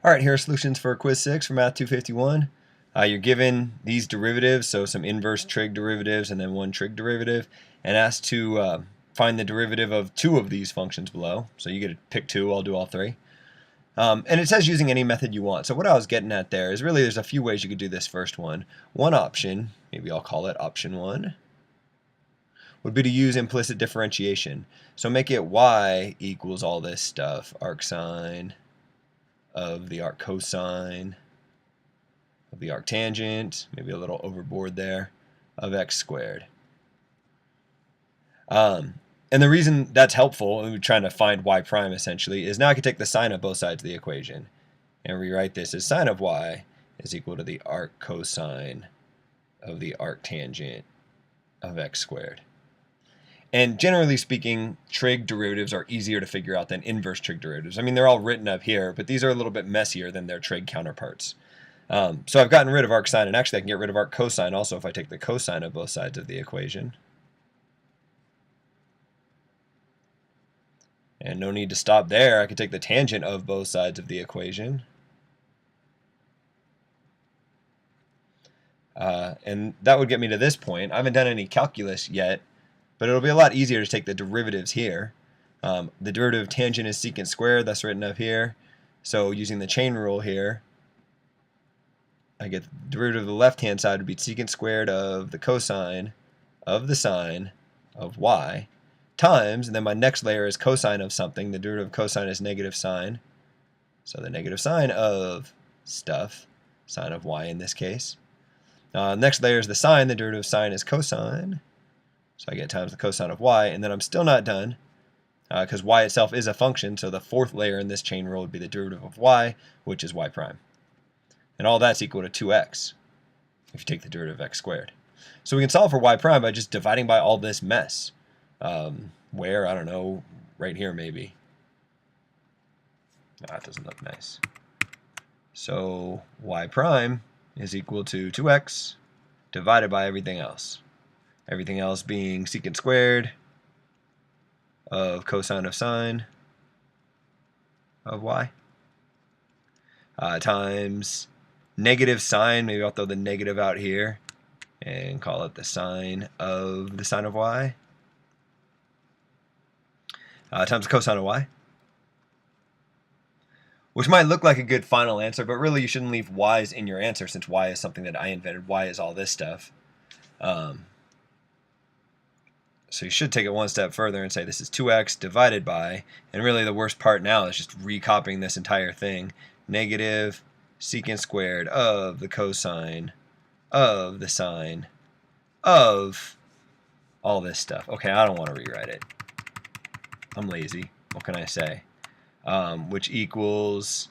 All right, here are solutions for quiz 6 for Math 251. You're given these derivatives, so some inverse trig derivatives and then one trig derivative, and asked to find the derivative of two of these functions below. So you get to pick two, I'll do all three. And it says using any method you want. So what I was getting at there is really there's a few ways you could do this first one. One option, maybe I'll call it option 1, would be to use implicit differentiation. So make it y equals all this stuff, arc sine of the arc cosine of the arc tangent, maybe a little overboard there, of x squared. And the reason that's helpful, and we're trying to find y prime essentially, is now I can take the sine of both sides of the equation and rewrite this as sine of y is equal to the arc cosine of the arc tangent of x squared. And generally speaking, trig derivatives are easier to figure out than inverse trig derivatives. I mean, they're all written up here, but these are a little bit messier than their trig counterparts. So I've gotten rid of arc sine, and actually I can get rid of arc cosine also if I take the cosine of both sides of the equation. And no need to stop there. I can take the tangent of both sides of the equation. And that would get me to this point. I haven't done any calculus yet, but it'll be a lot easier to take the derivatives here. The derivative of tangent is secant squared, that's written up here. So using the chain rule here, I get the derivative of the left-hand side would be secant squared of the cosine of the sine of y times, and then my next layer is cosine of something. The derivative of cosine is negative sine. So the negative sine of stuff, sine of y in this case. Next layer is the sine. The derivative of sine is cosine. So I get times the cosine of y, and then I'm still not done because y itself is a function, so the fourth layer in this chain rule would be the derivative of y, which is y prime. And all that's equal to 2x if you take the derivative of x squared. So we can solve for y prime by just dividing by all this mess. Where, I don't know, right here maybe. That doesn't look nice. So y prime is equal to 2x divided by everything else. Everything else being secant squared of cosine of sine of y times negative sine, maybe I'll throw the negative out here and call it the sine of y, times the cosine of y, which might look like a good final answer, but really you shouldn't leave y's in your answer since y is something that I invented. Y is all this stuff. So you should take it one step further and say this is 2x divided by, and really the worst part now is just recopying this entire thing, negative secant squared of the cosine of the sine of all this stuff. Okay, I don't want to rewrite it. I'm lazy. What can I say? Which equals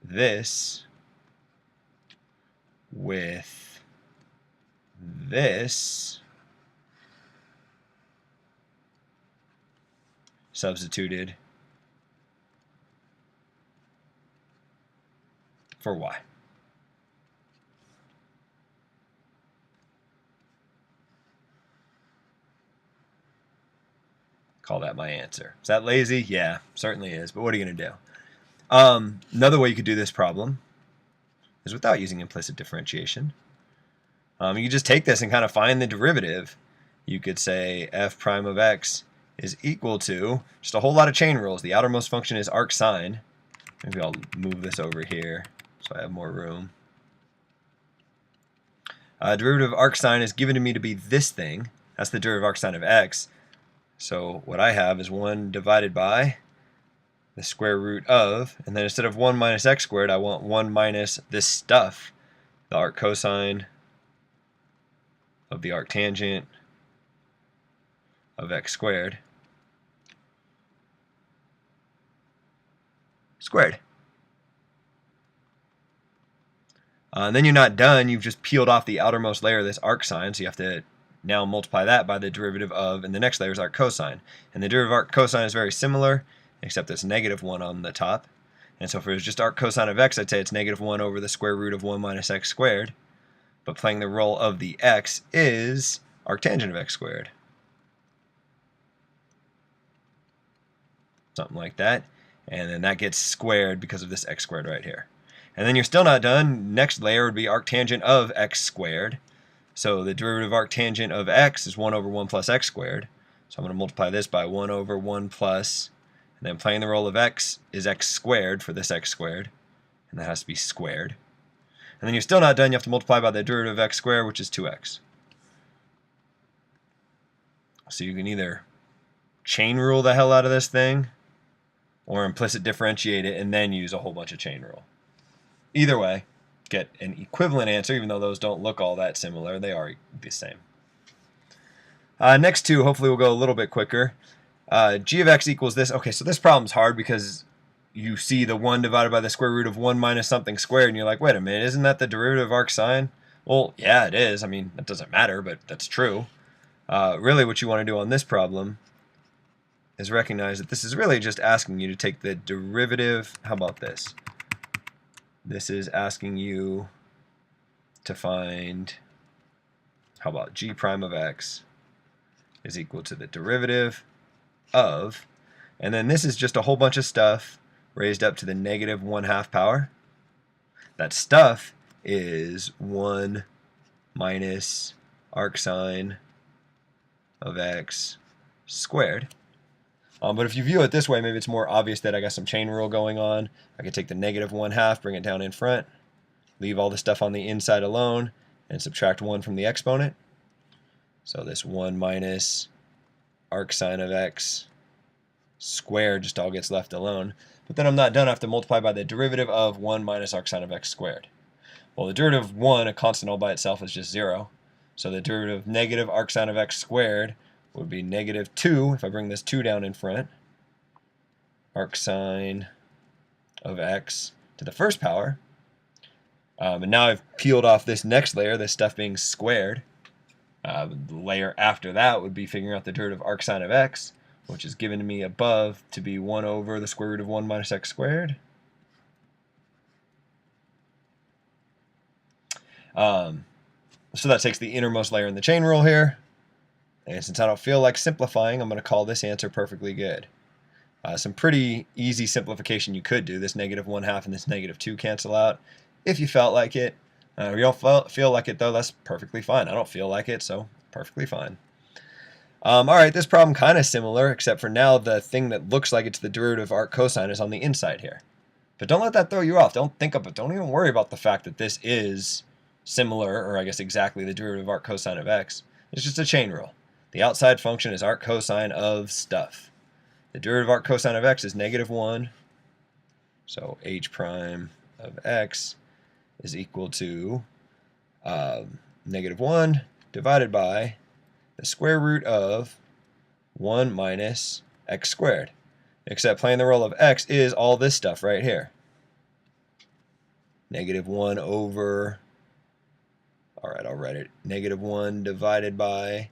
this with this substituted for y. Call that my answer. Is that lazy? Yeah, certainly is, but what are you going to do? Another way you could do this problem is without using implicit differentiation. You could just take this and kind of find the derivative. You could say f prime of x is equal to just a whole lot of chain rules. The outermost function is arc sine. Maybe I'll move this over here so I have more room. Derivative of arc sine is given to me to be this thing. That's the derivative of arc sine of x. So what I have is 1 divided by the square root of, and then instead of 1 minus x squared, I want 1 minus this stuff, the arc cosine of the arc tangent of x squared squared. And then you're not done. You've just peeled off the outermost layer of this arc sine, so you have to now multiply that by the derivative of, and the next layer is arc cosine. And the derivative of arc cosine is very similar, except it's negative 1 on the top. And so if it was just arc cosine of x, I'd say it's negative 1 over the square root of 1 minus x squared. But playing the role of the x is arctangent of x squared. Something like that. and then that gets squared because of this x squared right here. And then you're still not done. Next layer would be arctangent of x squared. So the derivative of arctangent of x is 1 over 1 plus x squared. So I'm going to multiply this by 1 over 1 plus, and then playing the role of x is x squared for this x squared, and that has to be squared. And then you're still not done. You have to multiply by the derivative of x squared, which is 2x. So you can either chain rule the hell out of this thing, or implicit differentiate it and then use a whole bunch of chain rule. Either way, get an equivalent answer, even though those don't look all that similar. They are the same. Next two, hopefully we'll go a little bit quicker. G of x equals this. Okay, so this problem's hard because you see the 1 divided by the square root of 1 minus something squared, and you're like, wait a minute, isn't that the derivative of arc sine? Well, yeah, it is. I mean, that doesn't matter, but that's true. Really what you want to do on this problem is recognize that this is really just asking you to take the derivative. How about this? This is asking you to find, how about g prime of x is equal to the derivative of, and then this is just a whole bunch of stuff raised up to the negative 1/2 power. That stuff is 1 minus arc sine of x squared. But if you view it this way, maybe it's more obvious that I got some chain rule going on. I could take the negative 1/2, bring it down in front, leave all the stuff on the inside alone, and subtract 1 from the exponent. So this 1 minus arc sine of x squared just all gets left alone. But then I'm not done. I have to multiply by the derivative of 1 minus arc sine of x squared. Well, the derivative of 1, a constant all by itself, is just 0. So the derivative of negative arc sine of x squared would be negative 2, if I bring this 2 down in front, arc sine of x to the first power. And now I've peeled off this next layer, this stuff being squared. The layer after that would be figuring out the derivative of arc sine of x, which is given to me above to be 1 over the square root of 1 minus x squared. So that takes the innermost layer in the chain rule here. And since I don't feel like simplifying, I'm going to call this answer perfectly good. Some pretty easy simplification you could do. This negative 1/2 and this negative 2 cancel out if you felt like it. If you don't feel like it, though, that's perfectly fine. I don't feel like it, so perfectly fine. All right, this problem kind of similar, except for now the thing that looks like it's the derivative of arc cosine is on the inside here. But don't let that throw you off. Don't think of it. Don't even worry about the fact that this is similar, or I guess exactly the derivative of arc cosine of x. It's just a chain rule. The outside function is arc cosine of stuff. The derivative of arc cosine of x is negative 1. So h prime of x is equal to negative 1 divided by the square root of 1 minus x squared. Except playing the role of x is all this stuff right here. Negative 1 over, all right, I'll write it, negative 1 divided by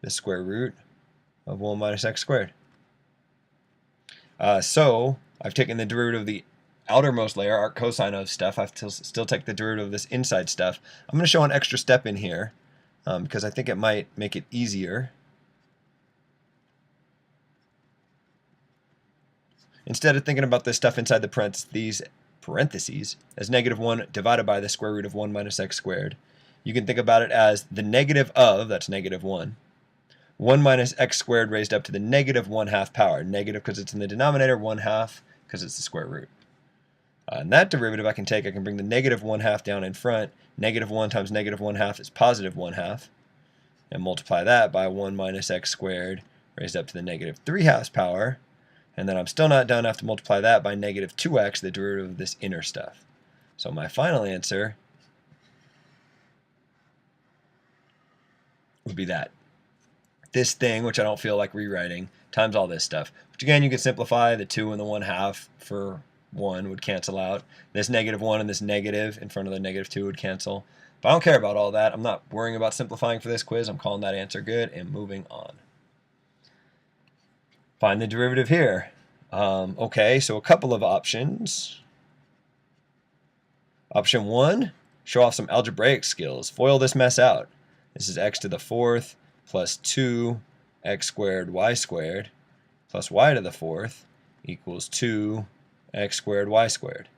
the square root of 1 minus x squared. So I've taken the derivative of the outermost layer, arc cosine of stuff. I have to still take the derivative of this inside stuff. I'm going to show an extra step in here because I think it might make it easier. Instead of thinking about this stuff inside the parentheses as negative 1 divided by the square root of 1 minus x squared, you can think about it as the negative of, that's negative 1 minus x squared raised up to the negative 1/2 power. Negative because it's in the denominator, 1/2 because it's the square root. And that derivative I can bring the negative 1/2 down in front. Negative 1 times negative 1/2 is positive 1/2. And multiply that by 1 minus x squared raised up to the negative 3/2 power. And then I'm still not done. I have to multiply that by negative 2x, the derivative of this inner stuff. So my final answer would be that. This thing, which I don't feel like rewriting, times all this stuff. Which again, you could simplify. The 2 and the 1/2 for 1 would cancel out. This negative 1 and this negative in front of the negative 2 would cancel. But I don't care about all that. I'm not worrying about simplifying for this quiz. I'm calling that answer good and moving on. Find the derivative here. Okay, so a couple of options. Option 1, show off some algebraic skills. FOIL this mess out. This is x to the 4th plus 2 x squared y squared plus y to the 4th equals 2 x squared y squared.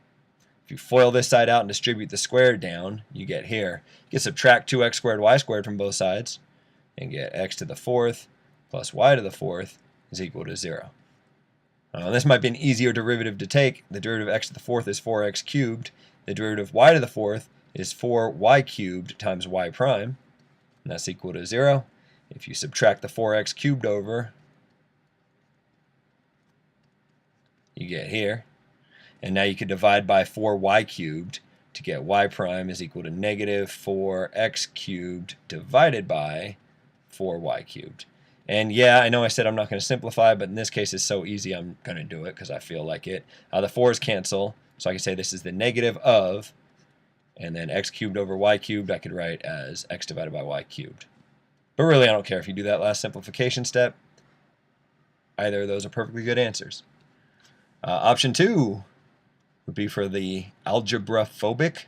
If you FOIL this side out and distribute the squared down, you get here. You can subtract 2x squared y squared from both sides and get x to the fourth plus y to the fourth is equal to 0. This might be an easier derivative to take. The derivative of x to the fourth is 4x cubed. The derivative of y to the fourth is 4y cubed times y prime, and that's equal to 0. If you subtract the 4x cubed over, you get here. And now you can divide by 4y cubed to get y prime is equal to negative 4x cubed divided by 4y cubed. And yeah, I know I said I'm not going to simplify, but in this case it's so easy I'm going to do it because I feel like it. The 4's cancel, so I can say this is the negative of, and then x cubed over y cubed I could write as x divided by y cubed. But really I don't care if you do that last simplification step. Either of those are perfectly good answers. Option 2 would be for the algebra phobic.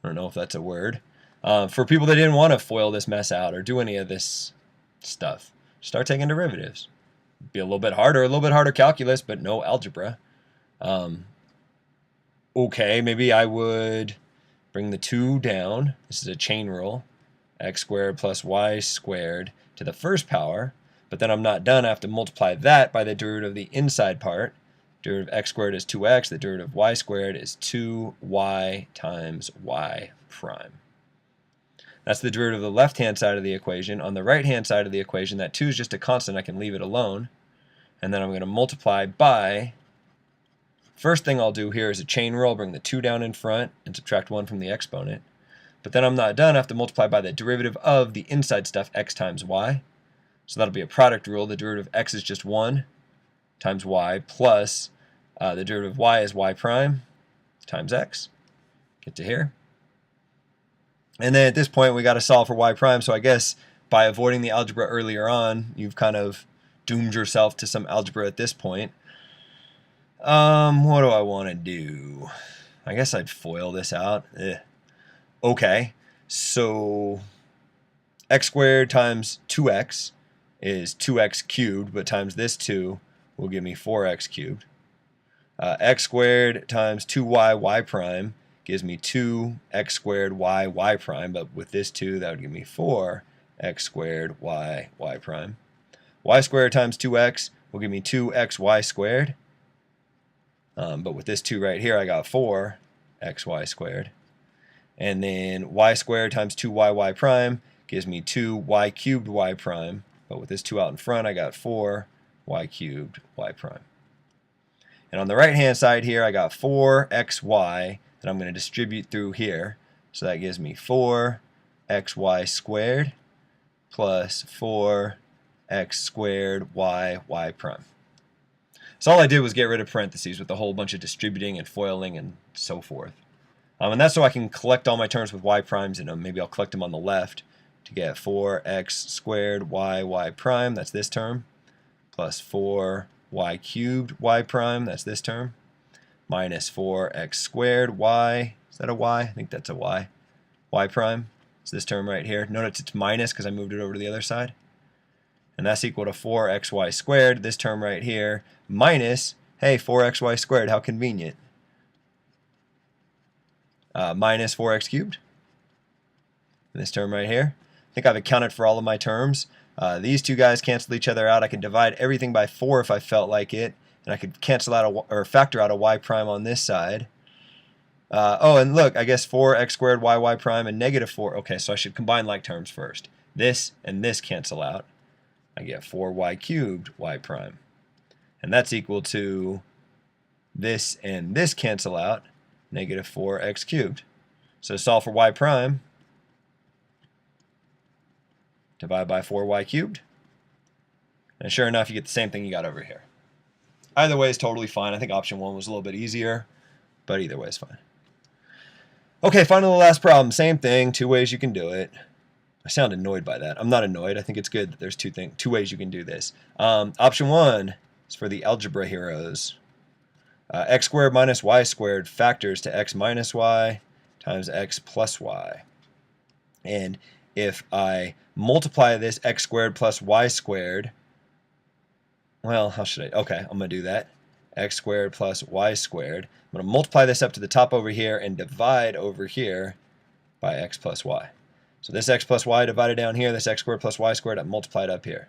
I don't know if that's a word. For people that didn't want to FOIL this mess out or do any of this stuff, start taking derivatives. Be a little bit harder calculus, but no algebra. Okay, maybe I would bring the 2 down. This is a chain rule. X squared plus y squared to the first power. But then I'm not done. I have to multiply that by the derivative of the inside part. Derivative of x squared is 2x. The derivative of y squared is 2y times y prime. That's the derivative of the left-hand side of the equation. On the right-hand side of the equation, that 2 is just a constant. I can leave it alone. And then I'm going to multiply by, first thing I'll do here is a chain rule. I'll bring the 2 down in front and subtract 1 from the exponent. But then I'm not done. I have to multiply by the derivative of the inside stuff, x times y. So that'll be a product rule. The derivative of x is just 1 times y plus the derivative of y is y prime times x. Get to here. And then at this point we got to solve for y prime, so I guess by avoiding the algebra earlier on, you've kind of doomed yourself to some algebra at this point. What do I want to do? I guess I'd FOIL this out. Okay, so x squared times 2x is 2x cubed, but times this 2 will give me 4x cubed. X squared times 2y y prime gives me 2x squared y prime, but with this 2 that would give me 4x squared y prime. Y squared times 2x will give me 2xy squared, but with this 2 right here I got 4xy squared. And then y squared times 2y prime gives me 2y cubed y prime, but with this 2 out in front I got 4y cubed y prime. And on the right hand side here I got 4xy that I'm going to distribute through here. So that gives me 4xy squared plus 4x squared y prime. So all I did was get rid of parentheses with a whole bunch of distributing and FOILing and so forth. And that's so I can collect all my terms with y primes in them. Maybe I'll collect them on the left to get 4x squared y prime, that's this term, plus 4y cubed y prime, that's this term, minus 4x squared y, is that a y? I think that's a y. Y prime is this term right here. Notice it's minus because I moved it over to the other side. And that's equal to 4xy squared, this term right here, minus, hey, 4xy squared, how convenient. Minus 4x cubed, this term right here. I think I've accounted for all of my terms. These two guys cancel each other out. I can divide everything by 4 if I felt like it. And I could cancel out or factor out a y prime on this side. Oh, and look, I guess 4x squared y prime and negative 4. Okay, so I should combine like terms first. This and this cancel out. I get 4y cubed y prime. And that's equal to this and this cancel out, negative 4x cubed. So solve for y prime. Divide by 4y cubed. And sure enough, you get the same thing you got over here. Either way is totally fine. I think option 1 was a little bit easier, but either way is fine. Okay, finally the last problem. Same thing, 2 ways you can do it. I sound annoyed by that. I'm not annoyed. I think it's good that there's two ways you can do this. Option 1 is for the algebra heroes. X squared minus y squared factors to x minus y times x plus y. And if I multiply this x squared plus y squared, well, how should I? Okay, I'm going to do that. x squared plus y squared. I'm going to multiply this up to the top over here and divide over here by x plus y. So this x plus y divided down here, this x squared plus y squared, I multiplied up here.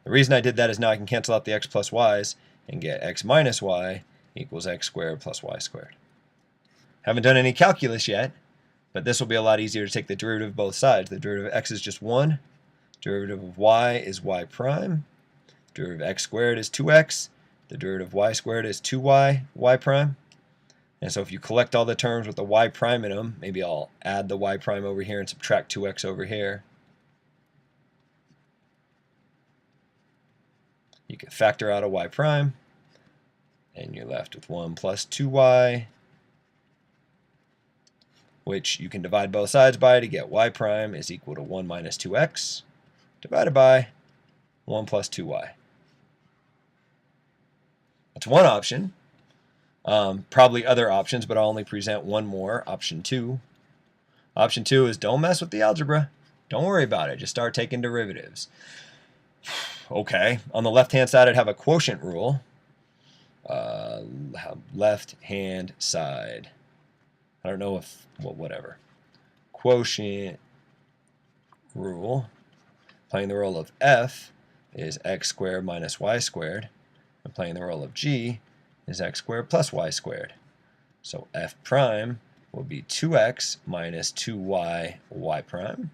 The reason I did that is now I can cancel out the x plus y's and get x minus y equals x squared plus y squared. Haven't done any calculus yet, but this will be a lot easier to take the derivative of both sides. The derivative of x is just 1. Derivative of y is y prime. Derivative of x squared is 2x. The derivative of y squared is 2y, y prime. And so if you collect all the terms with the y prime in them, maybe I'll add the y prime over here and subtract 2x over here. You can factor out a y prime, and you're left with 1 plus 2y, which you can divide both sides by to get y prime is equal to 1 minus 2x divided by 1 plus 2y. That's one option. Probably other options, but I'll only present one more, option 2. Option 2 is don't mess with the algebra. Don't worry about it. Just start taking derivatives. Okay, on the left-hand side, I'd have a quotient rule. Left-hand side. I don't know if, well, whatever. Quotient rule, playing the role of f, is x squared minus y squared. And playing the role of g is x squared plus y squared. So f prime will be 2x minus 2y y prime.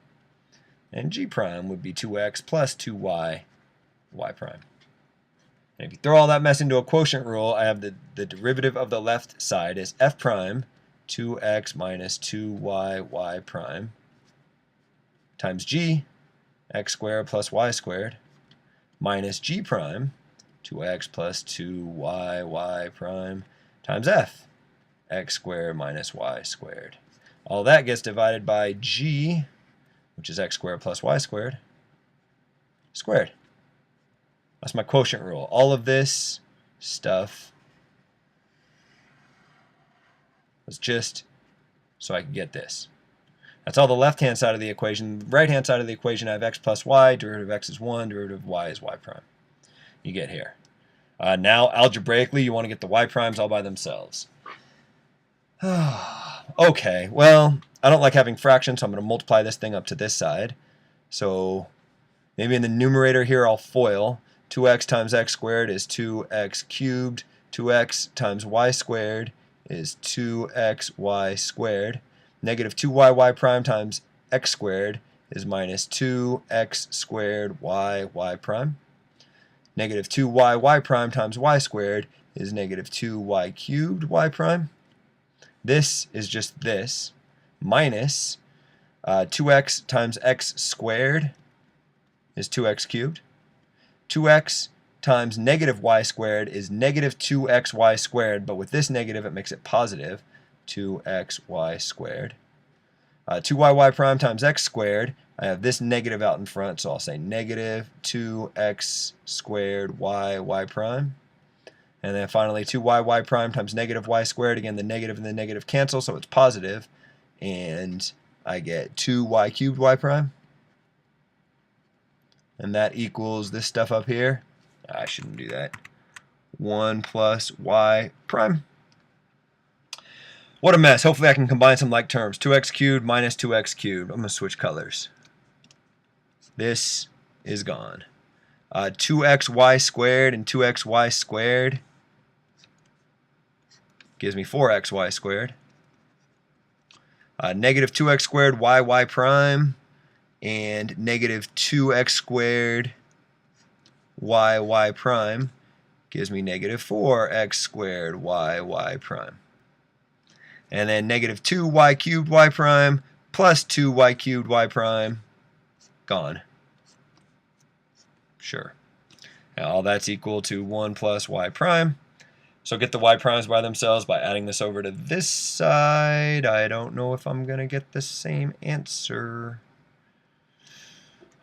And g prime would be 2x plus 2y y prime. And if you throw all that mess into a quotient rule, I have the derivative of the left side is f prime 2x minus 2y y prime times g, x squared plus y squared, minus g prime 2x plus 2y y prime times f, x squared minus y squared. All that gets divided by g, which is x squared plus y squared, squared. That's my quotient rule. All of this stuff was just so I could get this. That's all the left-hand side of the equation. The right-hand side of the equation, I have x plus y, derivative of x is 1, derivative of y is y prime. You get here. Now, algebraically, you want to get the y primes all by themselves. Okay, well, I don't like having fractions, so I'm going to multiply this thing up to this side. So maybe in the numerator here, I'll FOIL. 2x times x squared is 2x cubed. 2x times y squared is 2xy squared. Negative 2y prime times x squared is minus 2x squared y prime. Negative 2y prime times y squared is negative 2y cubed y prime. This is just this, minus 2x times x squared is 2x cubed. 2x times negative y squared is negative 2xy squared, but with this negative it makes it positive, 2xy squared. 2y prime times x squared, I have this negative out in front, so I'll say negative 2x squared y prime. And then finally 2y prime times negative y squared, again the negative and the negative cancel, so it's positive, and I get 2y cubed y prime. And that equals this stuff up here. I shouldn't do that. 1 plus y prime. What a mess. Hopefully I can combine some like terms. 2x cubed minus 2x cubed. I'm going to switch colors. This is gone. 2xy squared and 2xy squared gives me 4xy squared. Negative 2x squared y prime and negative 2x squared y prime gives me negative 4x squared y prime. And then negative 2y cubed y prime plus 2y cubed y prime, gone. Sure. Now all that's equal to 1 plus y prime. So get the y primes by themselves by adding this over to this side. I don't know if I'm going to get the same answer.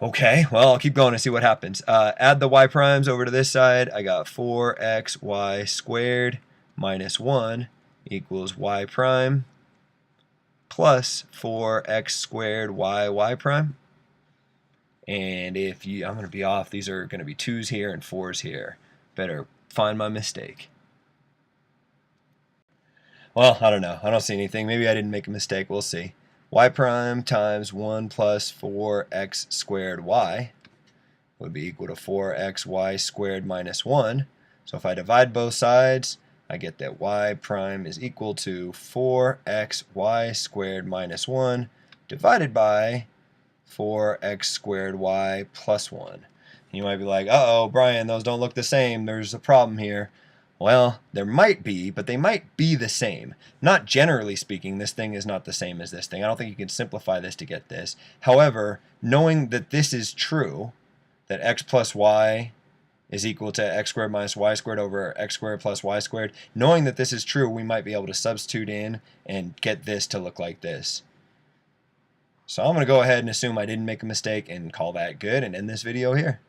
Okay, well, I'll keep going and see what happens. Add the y primes over to this side. I got 4xy squared minus 1 equals y prime plus 4x squared y prime. And if you, I'm going to be off, these are going to be 2's here and 4's here. Better find my mistake. Well, I don't know. I don't see anything. Maybe I didn't make a mistake. We'll see. Y prime times 1 plus 4x squared y would be equal to 4xy squared minus 1. So if I divide both sides, I get that y prime is equal to 4xy squared minus 1 divided by 4x squared y plus 1. You might be like, uh-oh, Brian, those don't look the same. There's a problem here. Well, there might be, but they might be the same. Not generally speaking, this thing is not the same as this thing. I don't think you can simplify this to get this. However, knowing that this is true, that x plus y is equal to x squared minus y squared over x squared plus y squared, knowing that this is true, we might be able to substitute in and get this to look like this. So I'm going to go ahead and assume I didn't make a mistake and call that good and end this video here.